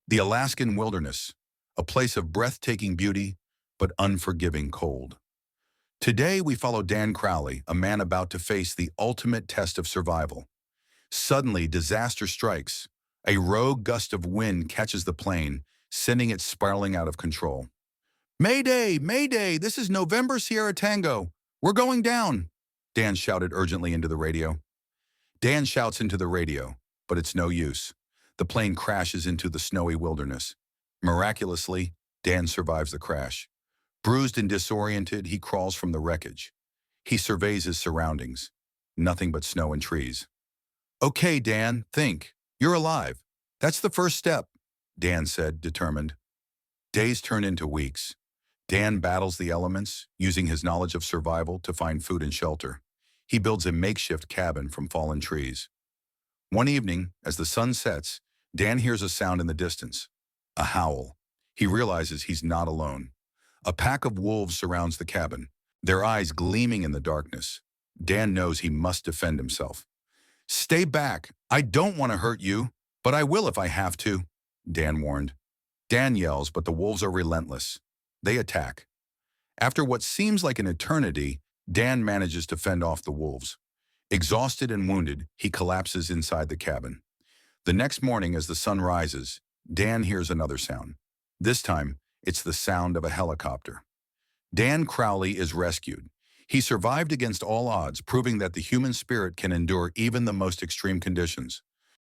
The Alaskan wilderness, a place of breathtaking beauty but unforgiving cold. Today we follow Dan Crowley, a man about to face the ultimate test of survival. Suddenly, disaster strikes. A rogue gust of wind catches the plane, sending it spiraling out of control. Mayday! Mayday! This is November Sierra Tango. We're going down! Dan shouted urgently into the radio. Dan shouts into the radio, but it's no use. The plane crashes into the snowy wilderness. Miraculously, Dan survives the crash. Bruised and disoriented, he crawls from the wreckage. He surveys his surroundings. Nothing but snow and trees. Okay, Dan, think. You're alive. That's the first step, Dan said, determined. Days turn into weeks. Dan battles the elements, using his knowledge of survival to find food and shelter. He builds a makeshift cabin from fallen trees. One evening, as the sun sets, Dan hears a sound in the distance. A howl. He realizes he's not alone. A pack of wolves surrounds the cabin, their eyes gleaming in the darkness. Dan knows he must defend himself. Stay back. I don't want to hurt you, but I will if I have to, Dan warned. Dan yells, but the wolves are relentless. They attack. After what seems like an eternity, Dan manages to fend off the wolves. Exhausted and wounded, he collapses inside the cabin. The next morning, as the sun rises, Dan hears another sound. This time, it's the sound of a helicopter. Dan Crowley is rescued. He survived against all odds, proving that the human spirit can endure even the most extreme conditions.